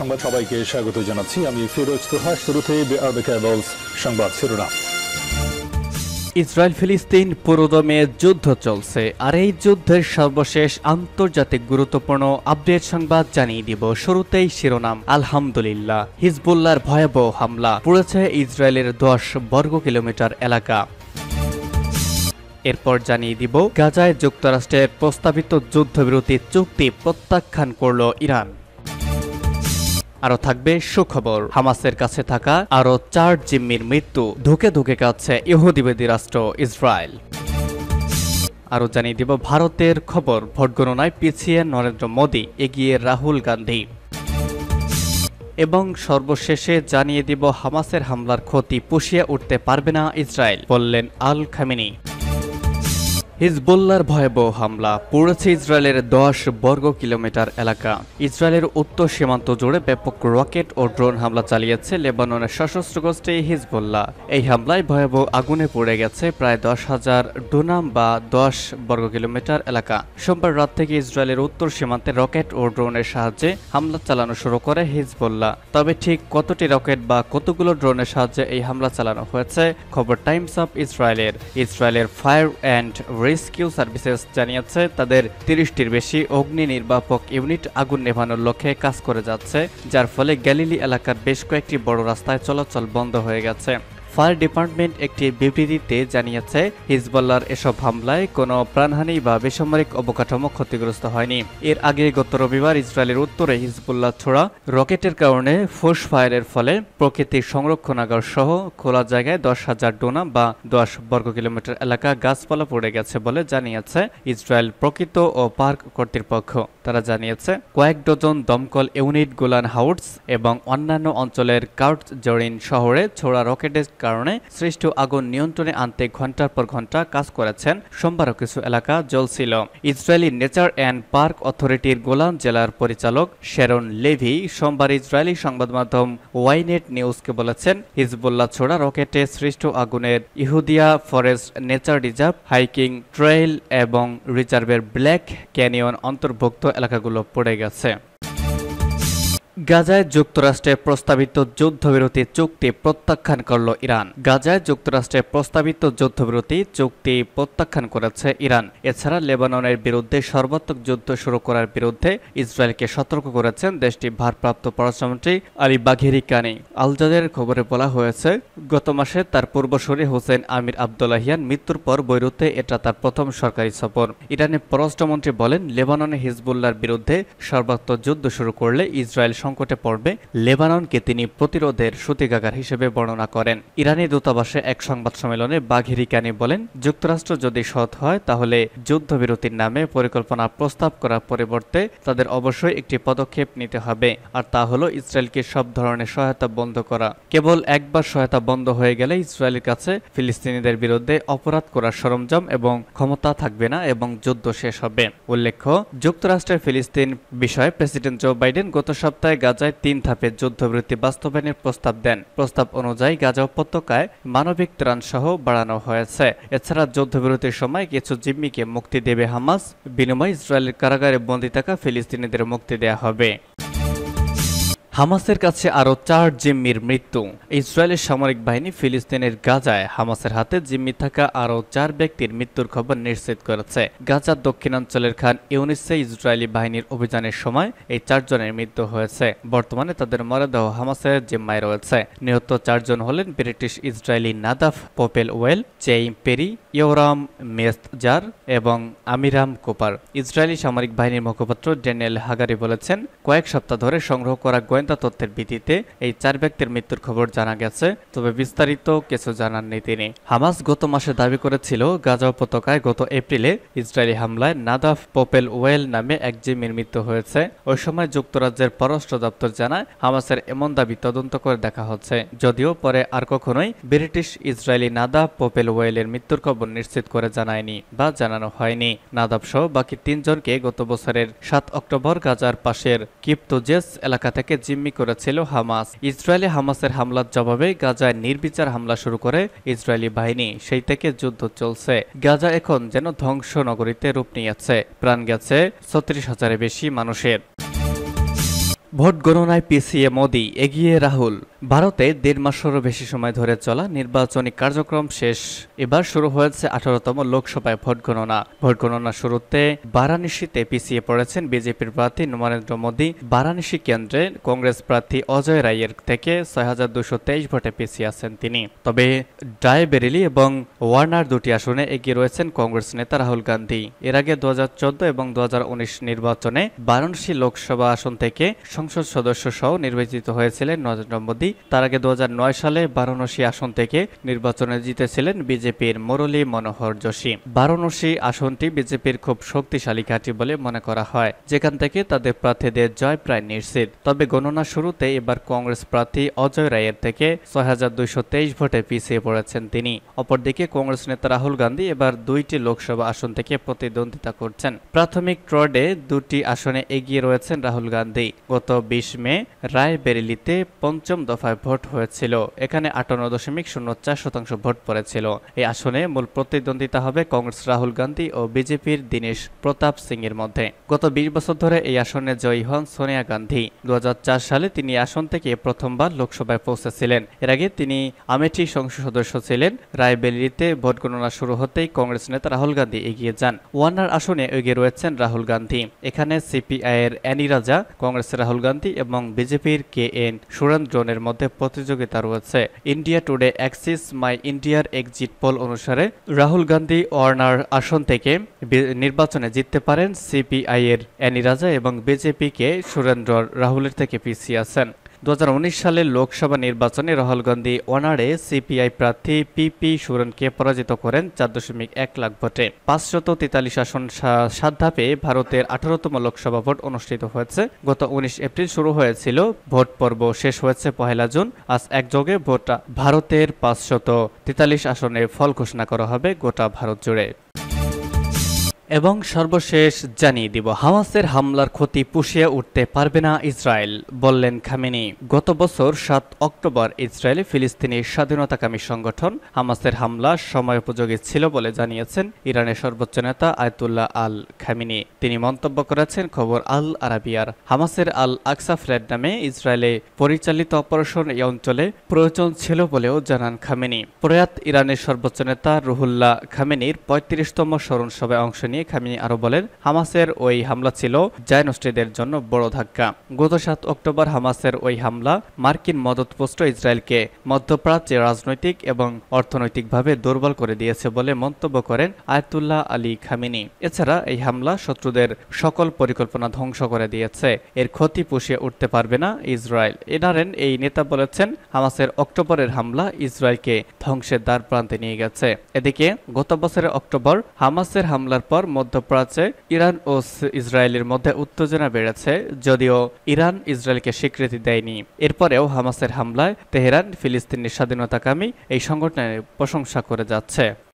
সংবাদ সবাইকে স্বাগত জানাচ্ছি। আমি ফিরোজ তোহা। শুরুতেই আরবে কেবলস সংবাদ শিরোনাম। ইসরায়েল ফিলিস্তিন পুরোদমে যুদ্ধ চলছে, আর এই যুদ্ধের সর্বশেষ আন্তর্জাতিক গুরুত্বপূর্ণ আপডেট সংবাদ জানিয়ে দিব। শুরুতেই শিরোনাম। আলহামদুলিল্লাহ, হিজবুল্লাহর ভয়াবহ হামলা, পুড়েছে ইসরায়েলের 10 বর্গ কিলোমিটার এলাকা। এরপর জানিয়ে দিব গাজায় যুক্তরাষ্ট্রের প্রস্তাবিত যুদ্ধবিরতি চুক্তি প্রত্যাখ্যান করল ইরান। আরো থাকবে সুখবর, হামাসের কাছে থাকা আরো 4 জিম্মির মৃত্যু, ধুকে ধুকে কাঁদছে ইহুদিবাদী রাষ্ট্র ইসরায়েল। আরো জানিয়ে দিব ভারতের খবর, ভোট গণনায় পিছিয়ে নরেন্দ্র মোদী, এগিয়ে রাহুল গান্ধী। এবং সর্বশেষে জানিয়ে দিব হামাসের হামলার ক্ষতি পুষিয়ে উঠতে পারবে না ইসরায়েল, বললেন আল খামেনি। হিজবুল্লাহর ভয়াবহ হামলা, পুড়েছে ইসরায়েলের 10 বর্গ কিলোমিটার এলাকা। ইসরায়েলের উত্তর সীমান্ত জুড়ে ব্যাপক রকেট ও ড্রোন হামলা চালিয়েছে লেবাননের সশস্ত্র গোষ্ঠী হিজবুল্লাহ। এই হামলায় ভয়াবহ আগুনে পুড়ে গেছে প্রায় 10,000 ডুনাম বা 10 বর্গ কিলোমিটার এলাকা। সোমবার রাত থেকে ইসরায়েলের উত্তর সীমান্তে রকেট ও ড্রোনের সাহায্যে হামলা চালানো শুরু করে হিজবুল্লাহ। তবে ঠিক কতটি রকেট বা কতগুলো ড্রোনের সাহায্যে এই হামলা চালানো হয়েছে, খবর টাইমস অফ ইসরায়েলের ফায়ার অ্যান্ড রেস্কিউ সার্ভিসেস জানিয়েছে তাদের 30টির বেশি অগ্নি নির্বাপক ইউনিট আগুন নেভানোর লক্ষ্যে কাজ করে যাচ্ছে, যার ফলে গ্যালিলি এলাকার বেশ কয়েকটি বড় রাস্তায় চলাচল বন্ধ হয়ে গেছে। ফায়ার ডিপার্টমেন্ট একটি বিবৃতিতে জানিয়েছে হিজবুল্লাহর এসব হামলায় কোনো প্রাণহানি বা বেসামরিক অবকাঠামো ক্ষতিগ্রস্ত হয়নি। এর আগে গত রবিবার ইসরায়েলের উত্তরে হিজবুল্লাহ ছোড়া রকেটের কারণে ফোর্স ফায়ারের ফলে প্রকৃতির সংরক্ষণাগার সহ খোলা জায়গায় 10,000 ডুনাম বা 10 বর্গ কিলোমিটার এলাকা গাছপালা পড়ে গেছে বলে জানিয়েছে ইসরায়েল প্রকৃত ও পার্ক কর্তৃপক্ষ। তারা জানিয়েছে কয়েক ডজন দমকল ইউনিট গোলান হাউটস এবং অন্যান্য অঞ্চলের কাউটজরিন শহরে ছোড়া রকেটের কারণে সৃষ্ট আগুন নিয়ন্ত্রণে আনতে ঘন্টার পর ঘন্টা কাজ করেছেন। সোমবারও কিছু এলাকা জ্বলছিল। ইসরায়েলি নেচার অ্যান্ড পার্ক অথরিটির গোলান জেলার পরিচালক শ্যারন লেভি সোমবার ইসরায়েলি সংবাদ মাধ্যম ওয়াইনেট নিউজকে বলেছেন, হিজবুল্লাহ ছোড়া রকেটে সৃষ্ট আগুনের Yehudiya forest nature reserve, hiking trail এবং রিজার্ভের ব্ল্যাক ক্যানিয়ন অন্তর্ভুক্ত এলাকাগুলো পড়ে গেছে। গাজায় যুক্তরাষ্ট্রের প্রস্তাবিত যুদ্ধবিরতি চুক্তি প্রত্যাখ্যান করল ইরান। গাজায় যুক্তরাষ্ট্রের প্রস্তাবিত যুদ্ধবিরতি চুক্তি প্রত্যাখ্যান করেছে ইরান। এছাড়া লেবাননের বিরুদ্ধে সর্বাত্মক যুদ্ধ শুরু করার বিরুদ্ধে ইসরায়েলকে সতর্ক করেছেন দেশটির ভারপ্রাপ্ত পররাষ্ট্রমন্ত্রী আলী বাঘেরি কানি। আল জাজিরার খবরে বলা হয়েছে, গত মাসে তার পূর্বসূরি হোসেন আমির আবদুল্লাহিয়ান মৃত্যুর পর বৈরুতে এটা তার প্রথম সরকারি সফর। ইরানের পররাষ্ট্রমন্ত্রী বলেন, লেবাননে হিজবুল্লাহর বিরুদ্ধে সর্বাত্মক যুদ্ধ শুরু করলে ইসরায়েল সংকটে পড়বে। লেবাননকে তিনি প্রতিরোধের সূতিকাগার হিসেবে বর্ণনা করেন। ইরানি দূতাবাসে এক সংবাদ সম্মেলনে বাঘেরি কানি বলেন, যুক্তরাষ্ট্র যদি সৎ হয় তাহলে যুদ্ধবিরতির নামে পরিকল্পনা প্রস্তাব করার পরিবর্তে তাদের অবশ্যই একটি পদক্ষেপ নিতে হবে, আর তা হলো ইসরায়েলকে সব ধরনের সহায়তা বন্ধ করা। কেবল একবার সহায়তা বন্ধ হয়ে গেলে ইসরায়েলের কাছে ফিলিস্তিনিদের বিরুদ্ধে অপরাধ করার সরঞ্জাম এবং ক্ষমতা থাকবে না এবং যুদ্ধ শেষ হবে। উল্লেখ্য, যুক্তরাষ্ট্রের ফিলিস্তিন বিষয়ে প্রেসিডেন্ট জো বাইডেন গত সপ্তাহে গাজায় 3 ধাপে যুদ্ধবিরতি বাস্তবায়নের প্রস্তাব দেন। প্রস্তাব অনুযায়ী গাজা উপত্যকায় মানবিক ত্রাণ সহ বাড়ানো হয়েছে। এছাড়া যুদ্ধবিরতির সময় কিছু জিম্মিকে মুক্তি দেবে হামাস, বিনিময়ে ইসরায়েলের কারাগারে বন্দী থাকা ফিলিস্তিনিদের মুক্তি দেয়া হবে। হামাসের কাছে আরও 4 জিম্মির মৃত্যু। ইসরায়েলের সামরিক বাহিনী ফিলিস্তিনের গাজায় হামাসের হাতে জিম্মি থাকা আরও 4 ব্যক্তির মৃত্যুর খবর নিশ্চিত করেছে। গাজার দক্ষিণাঞ্চলের খান ইউনিসে ইসরায়েলি বাহিনীর অভিযানের সময় এই 4 জনের মৃত্যু হয়েছে। বর্তমানে তাদের মরদেহ হামাসের জিম্মায় রয়েছে। নিহত 4 জন হলেন ব্রিটিশ ইসরায়েলি নাদাফ পোপেল ওয়েল, চেইম পেরি, ইয়োরাম মেস্তজার এবং আমিরাম কোপার। ইসরায়েলি সামরিক বাহিনীর মুখপাত্র ড্যানিয়েল হাগারি বলেছেন, কয়েক সপ্তাহ ধরে সংগ্রহ করা গোয়েন্দা তথ্যের ভিত্তিতে এই 4 ব্যক্তির মৃত্যুর খবর জানা গেছে, তবে বিস্তারিত কিছু জানাননি তিনি। হামাস গত মাসে দাবি করেছিল গাজা উপত্যকায় গত এপ্রিলে ইসরায়েলি হামলায় নাদাফ পোপেল ওয়েল নামে এক জিম্মির মৃত্যু হয়েছে। ওই সময় যুক্তরাজ্যের পররাষ্ট্র দপ্তর জানায়, হামাসের এমন দাবি তদন্ত করে দেখা হচ্ছে, যদিও পরে আর কখনোই ব্রিটিশ ইসরায়েলি নাদাফ পোপেল ওয়েলের মৃত্যুর খবর নিশ্চিত করে জানায়নি বা জানানো হয়নি। নাদাফ সহ বাকি 3 জনকে গত বছরের 7 অক্টোবর গাজার পাশের কিপ্তোজেস এলাকা থেকে জিম্মি করেছিল হামাস। ইসরায়েলি হামাসের হামলার জবাবে গাজায় নির্বিচার হামলা শুরু করে ইসরায়েলি বাহিনী। সেই থেকে যুদ্ধ চলছে। গাজা এখন যেন ধ্বংস নগরীতে রূপ নিয়েছে। প্রাণ গেছে 36,000-এর বেশি মানুষের। ভোট গণনায় পিছিয়ে মোদি, এগিয়ে রাহুল। ভারতে 1.5 মাসেরও বেশি সময় ধরে চলা নির্বাচনী কার্যক্রম শেষ। এবার শুরু হয়েছে 18তম লোকসভায় ভোট গণনা। ভোট গণনা শুরুতে বারাণসীতে পিছিয়ে পড়েছেন বিজেপির প্রার্থী নরেন্দ্র মোদি। বারাণসী কেন্দ্রে কংগ্রেস প্রার্থী অজয় রায়ের থেকে 6223 ভোটে পিছিয়ে আছেন তিনি। তবে রায়বেরেলি এবং ওয়ার্নার দুটি আসনে এগিয়ে রয়েছেন কংগ্রেস নেতা রাহুল গান্ধী। এর আগে 2014 এবং 2019 নির্বাচনে বারাণসী লোকসভা আসন থেকে সংসদ সদস্য সহ নির্বাচিত হয়েছিলেন নরেন্দ্র মোদি। তার আগে 2009 সালে বারাণসী আসন থেকে নির্বাচনে জিতেছিলেন বিজেপির মুরলী মনোহর যোশী। বারাণসী আসনটি বিজেপির খুব শক্তিশালী ঘাঁটি বলে মনে করা হয়, যেখান থেকে তাদের প্রার্থীদের জয় প্রায় নিশ্চিত। তবে গণনা শুরুতে এবার কংগ্রেস প্রার্থী অজয় রায়ের থেকে 6223 ভোটে পিছিয়ে পড়েছেন তিনি। অপরদিকে কংগ্রেস নেতা রাহুল গান্ধী এবার 2টি লোকসভা আসন থেকে প্রতিদ্বন্দ্বিতা করছেন। প্রাথমিক ট্রডে 2টি আসনে এগিয়ে রয়েছেন রাহুল গান্ধী। গত 20 মে রায়বেরেলিতে পঞ্চম দফায় ভোট হয়েছিল। এখানে 58.04% ভোট পড়েছিল। এই আসনে মূল প্রতিদ্বন্দ্বিতা হবে কংগ্রেস রাহুল গান্ধী ও বিজেপির দীনেশ প্রতাপ সিং এর মধ্যে। গত 20 বছর ধরে এই আসনে জয়ী হন সোনিয়া গান্ধী। 2004 সালে তিনি আসন থেকে প্রথমবার লোকসভায় পৌঁছেছিলেন। এর আগে তিনি আমেঠি সংসদ সদস্য ছিলেন। রায়বেরেলিতে ভোট গণনা শুরু হতেই কংগ্রেস নেতা রাহুল গান্ধী এগিয়ে যান। ওয়ার্নার আসনে এগিয়ে রয়েছেন রাহুল গান্ধী। এখানে সিপিআই এর অ্যানি রাজা, কংগ্রেসের রাহুল গান্ধী এবং বিজেপির KN সুরেন্দ্রনের মধ্যে প্রতিযোগিতা রয়েছে। ইন্ডিয়া টুডে অ্যাক্সিস মাই ইন্ডিয়ার এক্সিট পোল অনুসারে রাহুল গান্ধী ওয়ার্নার আসন থেকে নির্বাচনে জিততে পারেন। সিপিআই এর অ্যানি রাজা এবং বিজেপি সুরেন্দ্র রাহুলের থেকে পিছিয়ে আছেন। 2019 সালের লোকসভা নির্বাচনে রাহুল গান্ধী ওয়ার্নারে সিপিআই প্রার্থী PP সুরেনকে পরাজিত করেন 4.1 লাখ ভোটে। 543 আসন 7 ধাপে ভারতের 18তম লোকসভা ভোট অনুষ্ঠিত হয়েছে। গত 19 এপ্রিল শুরু হয়েছিল ভোট পর্ব, শেষ হয়েছে 1 জুন। আজ একযোগে ভারতের 543 আসনে ফল ঘোষণা করা হবে গোটা ভারত জুড়ে। এবং সর্বশেষ জানিয়ে দিব, হামাসের হামলার ক্ষতি পুষিয়ে উঠতে পারবে না ইসরায়েল, বললেন খামেনি। গত বছর 7 অক্টোবর ইসরায়েলে ফিলিস্তিনি স্বাধীনতাকামী সংগঠন হামাসের হামলা সময়োপযোগী ছিল বলে জানিয়েছেন ইরানের সর্বোচ্চ নেতা আয়াতুল্লাহ আল খামেনি। তিনি মন্তব্য করেছেন খবর আল আরাবিয়ার। হামাসের আল আকসা ফ্ল্যাট নামে ইসরায়েলে পরিচালিত অপারেশন এই অঞ্চলে প্রয়োজন ছিল বলেও জানান খামেনি। প্রয়াত ইরানের সর্বোচ্চ নেতা রুহুল্লাহ খামেনির 35তম স্মরণ সভায় অংশ নিয়ে খামেনি আরো বলেন, হামাসের ওই হামলা ছিল জায়নস্ট্রিদের জন্য বড় ধাক্কা। গত 7 অক্টোবর হামাসের ওই হামলা মার্কিন মদতপুষ্ট ইসরায়েলকে মধ্যপ্রাচ্যে রাজনৈতিক এবং অর্থনৈতিকভাবে দুর্বল করে দিয়েছে বলে মন্তব্য করেন আয়াতুল্লাহ আলী খামেনি। এছাড়া এই হামলা শত্রুদের সকল পরিকল্পনা ধ্বংস করে দিয়েছে, এর ক্ষতি পুষিয়ে উঠতে পারবে না ইসরায়েল। এনারেন এই নেতা বলেছেন, হামাসের অক্টোবরের হামলা ইসরায়েলকে ধ্বংসের দ্বার প্রান্তে নিয়ে গেছে। এদিকে গত বছরের অক্টোবর হামাসের হামলার পর মধ্যপ্রাচ্যে ইরান ও ইসরায়েলের মধ্যে উত্তেজনা বেড়েছে, যদিও ইরান ইসরায়েলকে স্বীকৃতি দেয়নি। এরপরেও হামাসের হামলায় তেহরান ফিলিস্তিনি স্বাধীনতাকামী এই সংগঠনের প্রশংসা করে যাচ্ছে।